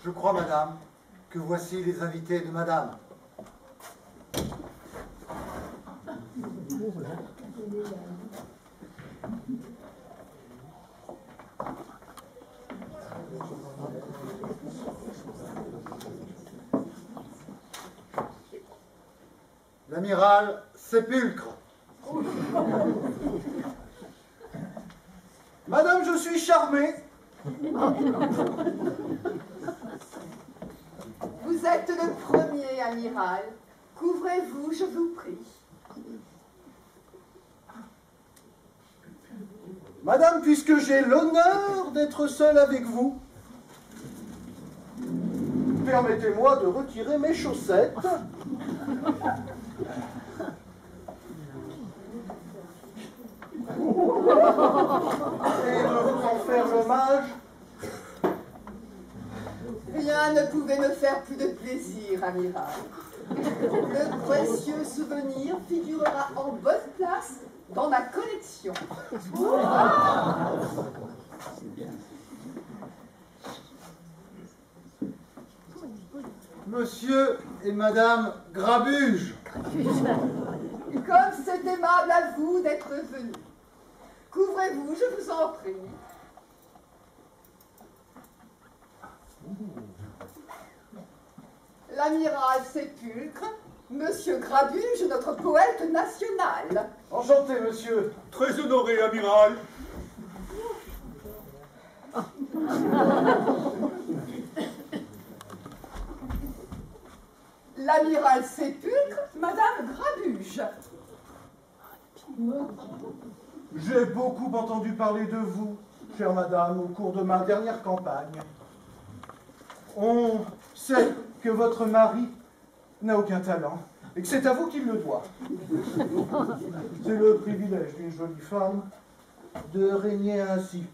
Je crois, madame, que voici les invités de madame. L'amiral Sépulcre. Madame, je suis charmé. Vous êtes le premier, amiral. Couvrez-vous, je vous prie. Madame, puisque j'ai l'honneur d'être seul avec vous, permettez-moi de retirer mes chaussettes. Et de vous en faire l'hommage. Rien ne pouvait me faire plus de plaisir, amiral. Le précieux souvenir figurera en bonne place dans ma collection. Monsieur et Madame Grabuge. Comme c'est aimable à vous d'être venu. Couvrez-vous, je vous en prie. L'amiral Sépulcre, Monsieur Grabuge, notre poète national. Enchanté, monsieur. Très honoré, amiral. L'amiral Sépulcre, Madame Grabuge. J'ai beaucoup entendu parler de vous, chère madame, au cours de ma dernière campagne. On sait que votre mari n'a aucun talent et que c'est à vous qu'il le doit. C'est le privilège d'une jolie femme de régner ainsi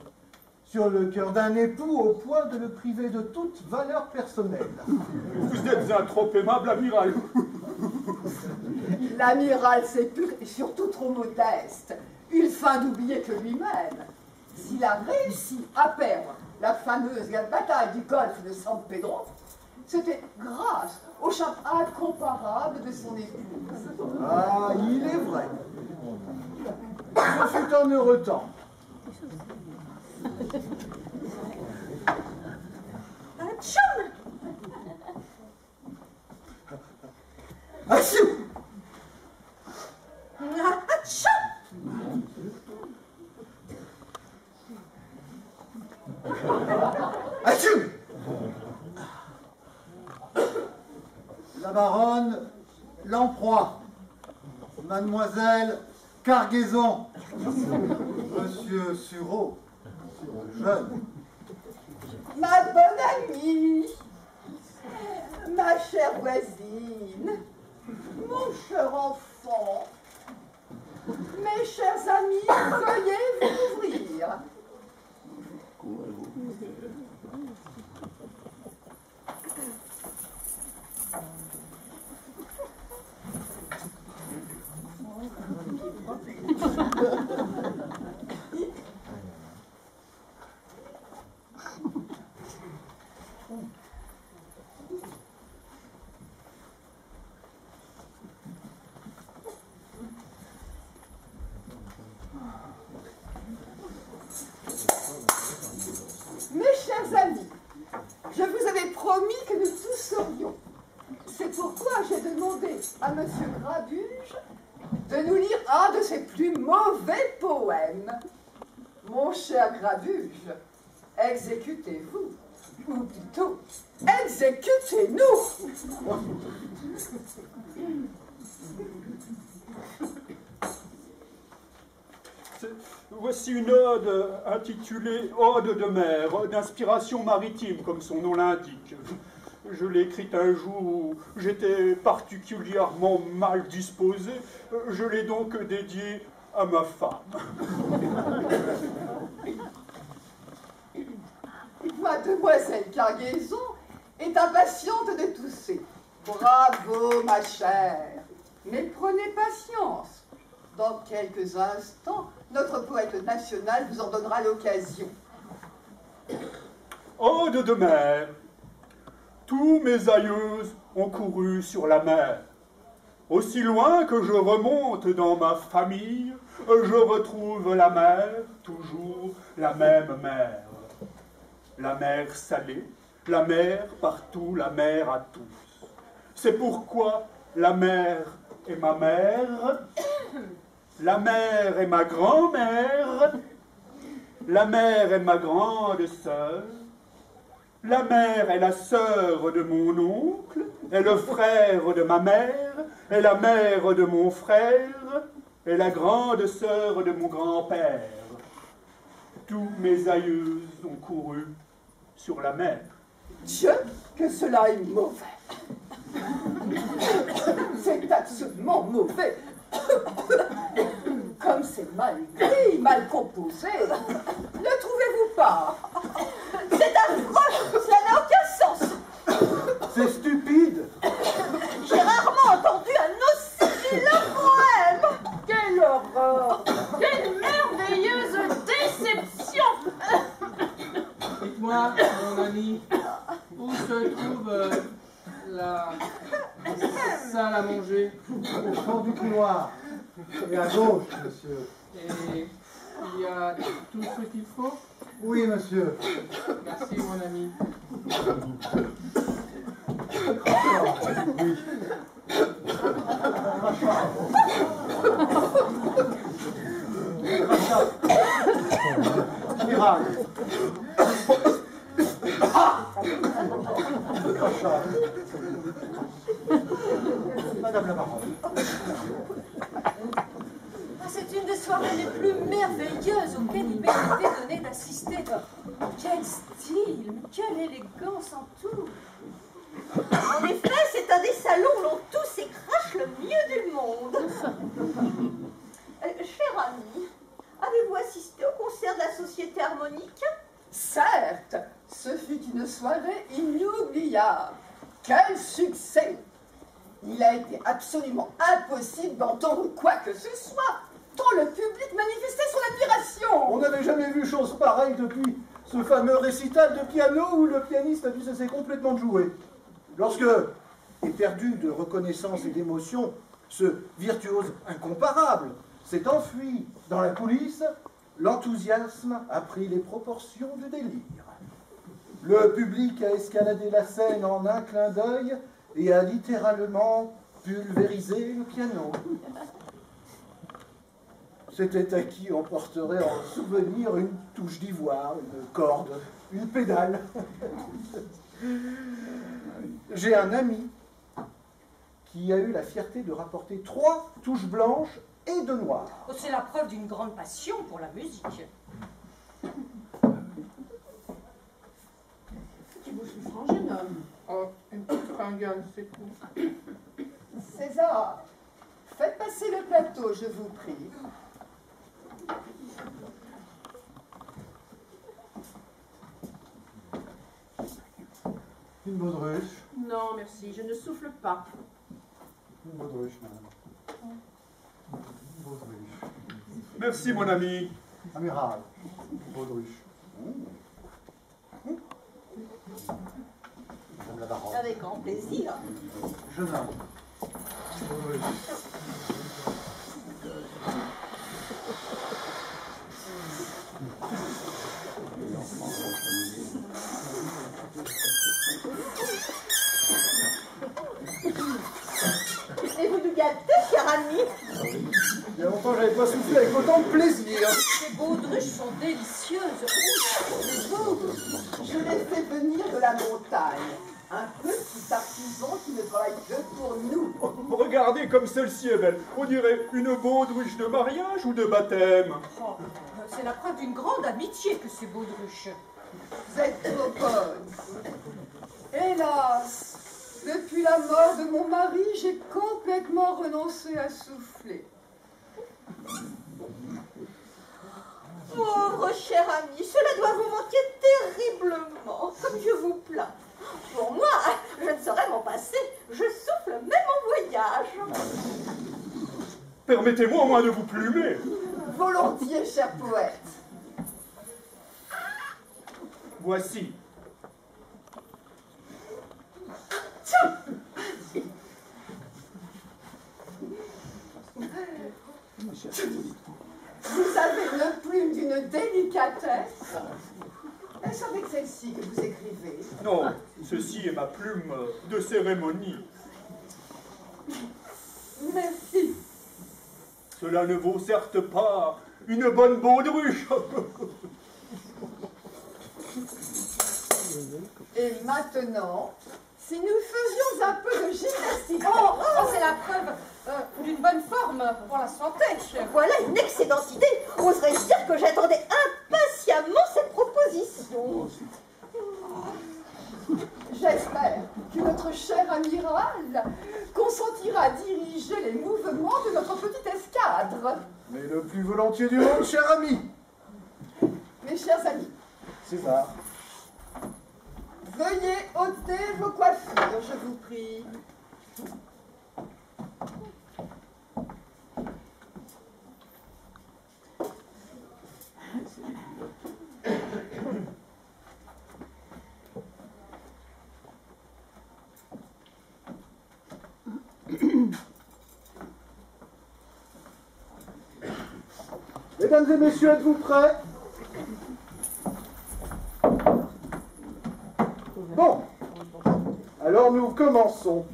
sur le cœur d'un époux au point de le priver de toute valeur personnelle. Vous êtes un trop aimable amiral. L'amiral Sépulcre est surtout trop modeste. Il feint d'oublier que lui-même, s'il a réussi à perdre la fameuse bataille du golfe de San Pedro, c'était grâce au charme incomparable de son épouse. Ah, il est vrai. Ce fut un heureux temps. Atchoum! Achou! Atchoum! Achou! La baronne Lamproie, mademoiselle Cargaison, monsieur Sureau, jeune. Ma bonne amie, ma chère voisine, mon cher enfant, mes chers amis, veuillez vous ouvrir. Mes chers amis, je vous avais promis que nous tous serions. C'est pourquoi j'ai demandé à Monsieur Grabuge de nous lire un de ses plus mauvais poèmes. Mon cher Grabuge, exécutez-vous, ou plutôt, exécutez-nous. Voici une ode intitulée Ode de mer, d'inspiration maritime, comme son nom l'indique. Je l'ai écrite un jour où j'étais particulièrement mal disposé. Je l'ai donc dédiée à ma femme. Mademoiselle Cargaison est impatiente de tousser. Bravo, ma chère. Mais prenez patience. Dans quelques instants, notre poète national vous en donnera l'occasion. Ode de mer. tous mes aïeux ont couru sur la mer. Aussi loin que je remonte dans ma famille, je retrouve la mer, toujours la même mer. La mer salée, la mer partout, la mer à tous. C'est pourquoi la mer est ma mère, la mer est ma grand-mère, la mer est ma grande sœur, la mère est la sœur de mon oncle, est le frère de ma mère, est la mère de mon frère, est la grande sœur de mon grand-père. Tous mes aïeux ont couru sur la mer. Dieu, que cela est mauvais. C'est absolument mauvais. Comme c'est mal écrit, mal composé. Ne trouvez-vous pas? C'est affreux, cela n'a aucun sens. C'est stupide. J'ai rarement entendu un aussi vilain poème. Quelle horreur! Quelle merveilleuse déception. Dites-moi, mon ami, où se trouve la salle à manger? Au fond du couloir. Et à gauche, monsieur. Et il y a tout ce qu'il faut? Oui, monsieur. Merci, mon ami. Oui. Miracle. Madame la baronne. C'est une des soirées les plus merveilleuses auxquelles il m'est été donné d'assister. Quel style, quelle élégance en tout. En effet, c'est un des salons où l'on tous et crache le mieux du monde. Cher ami, avez-vous assisté au concert de la Société Harmonique? Certes, ce fut une soirée inoubliable. Quel succès! Il a été absolument impossible d'entendre quoi que ce soit, tant le public manifestait son admiration. On n'avait jamais vu chose pareille depuis ce fameux récital de piano où le pianiste a dû cesser complètement de jouer. Lorsque, éperdu de reconnaissance et d'émotion, ce virtuose incomparable s'est enfui dans la coulisse, l'enthousiasme a pris les proportions du délire. Le public a escaladé la scène en un clin d'œil et a littéralement pulvérisé le piano. C'était à qui on porterait en souvenir une touche d'ivoire, une corde, une pédale. J'ai un ami qui a eu la fierté de rapporter 3 touches blanches et 2 noires. Oh, c'est la preuve d'une grande passion pour la musique. Qui vous souffre, jeune homme? Oh, une petite fringale, c'est tout. César, faites passer le plateau, je vous prie. Une baudruche. Non, merci, je ne souffle pas. Une baudruche, madame. Une baudruche. Merci, mon ami. Amiral. Une baudruche. Madame la baronne. Avec grand plaisir. Jeune homme. Une baudruche. Et vous nous gâtez, cher ami. Il y a longtemps que je n'avais pas soufflé avec autant de plaisir. Ces baudruches sont délicieuses. Les autres, je les fais venir de la montagne. Un petit artisan qui ne travaille que pour nous. Oh, regardez comme celle-ci est belle. On dirait une baudruche de mariage ou de baptême. Oh, c'est la preuve d'une grande amitié que ces baudruches. Vous êtes trop bonne. Hélas, depuis la mort de mon mari, j'ai complètement renoncé à souffler. Pauvre cher ami, cela doit vous manquer terriblement, comme je vous plains. Pour moi, je ne saurais m'en passer. Je souffle même en voyage. Permettez-moi au moins de vous plumer. Volontiers, cher poète. Voici. Vous avez une plume d'une délicatesse. Est-ce avec celle-ci que vous écrivez? Non, ceci est ma plume de cérémonie. Merci. Cela ne vaut certes pas une bonne baudruche. Et maintenant, si nous faisions un peu de gymnastique. Oh, c'est la preuve d'une bonne forme pour la santé, chef. Voilà une excellente idée. Oserais-je dire que j'attendais impatiemment cette proposition. J'espère que notre cher amiral consentira à diriger les mouvements de notre petite escadre. Mais le plus volontiers du monde, cher ami. Mes chers amis, César. veuillez ôter vos coiffures, je vous prie. Mesdames et messieurs, êtes-vous prêts? Bon, alors nous commençons.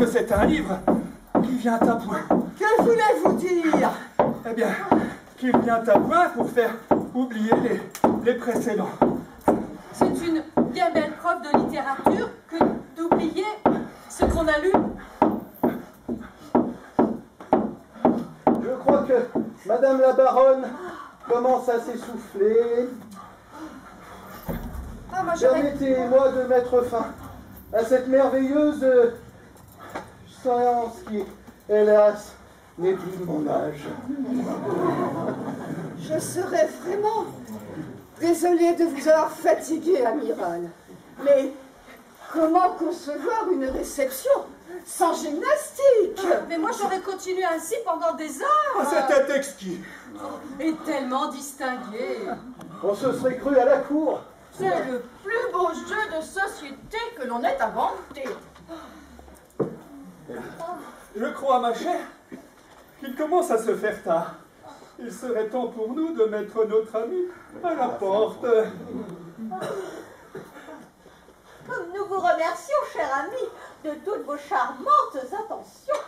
C'est un livre qui vient à point. Que voulez-vous dire? Eh bien, qu'il vient à point pour faire oublier les précédents. C'est une bien belle preuve de littérature que d'oublier ce qu'on a lu. Je crois que Madame la Baronne commence à s'essouffler. Ah, moi, Permettez-moi de mettre fin à cette merveilleuse séance qui, hélas, n'est plus de mon âge. Je serais vraiment désolée de vous avoir fatigué, amiral. Mais comment concevoir une réception sans gymnastique? Mais moi, j'aurais continué ainsi pendant des heures. Ah, c'était exquis. Et tellement distingué. On se serait cru à la cour. C'est le plus beau jeu de société que l'on ait inventé. Je crois, ma chère, qu'il commence à se faire tard. Il serait temps pour nous de mettre notre ami à la porte. Nous vous remercions, cher ami, de toutes vos charmantes attentions.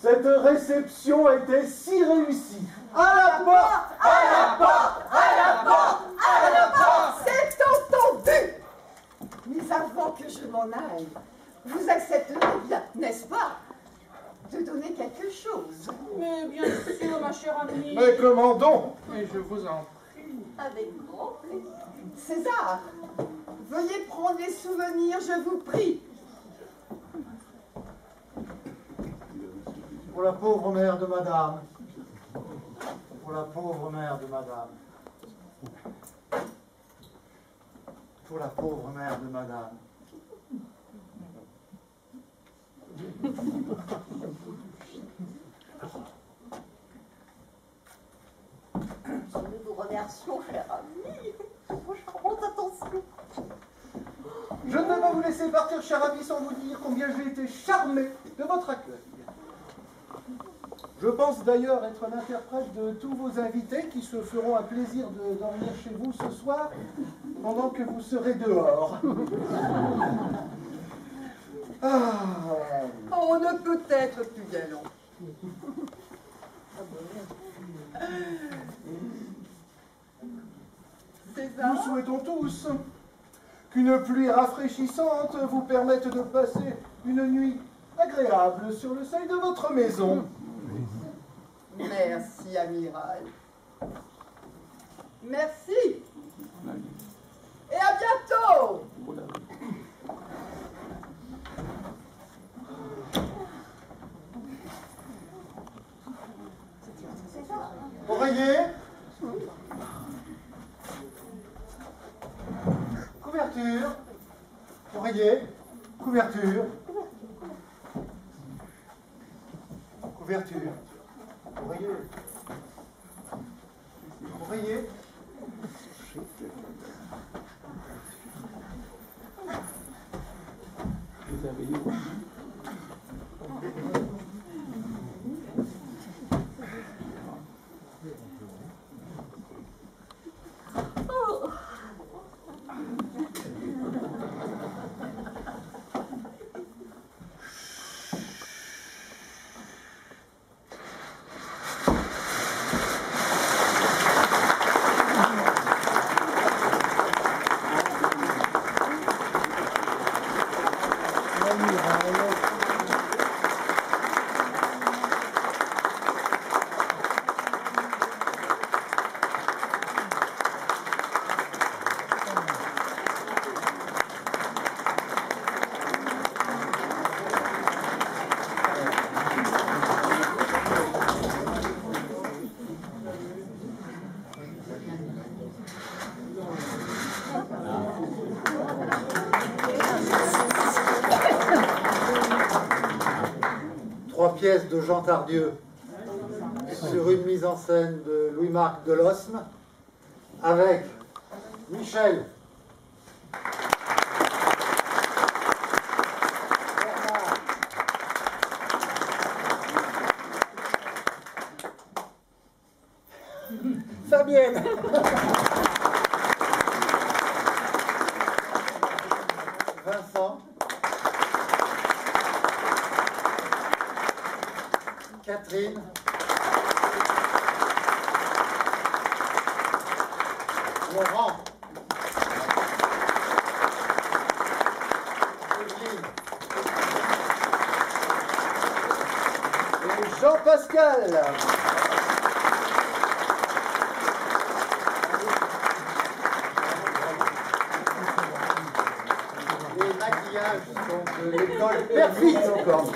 Cette réception était si réussie. À la porte! À la porte! À la porte! À la porte! C'est entendu! Mais avant que je m'en aille, vous accepterez bien, n'est-ce pas, de donner quelque chose? Mais bien sûr, ma chère amie. Mais comment donc? Et je vous en prie. Avec grand plaisir. César, veuillez prendre les souvenirs, je vous prie. Pour la pauvre mère de madame. Pour la pauvre mère de madame. Pour la pauvre mère de madame. Nous vous remercions, cher ami, pour vos charmantes attentions. Je ne vais pas vous laisser partir, cher ami, sans vous dire combien j'ai été charmé de votre accueil. Je pense d'ailleurs être l'interprète de tous vos invités qui se feront un plaisir de dormir chez vous ce soir pendant que vous serez dehors. Ah. On ne peut être plus galant. Nous César, souhaitons tous qu'une pluie rafraîchissante vous permette de passer une nuit agréable sur le seuil de votre maison. Merci, amiral. Merci. Et à bientôt. Oreiller. Couverture. Oreiller. Couverture. Couverture. Oreiller. Oreiller. Vous avez eu. Pièce de Jean Tardieu sur une mise en scène de Louis-Marc Delosme avec Michel, Bernard, Fabienne, Vincent, Catherine, Laurent, Evelyne et Jean-Pascal. Les maquillages sont de l'école Perfit encore.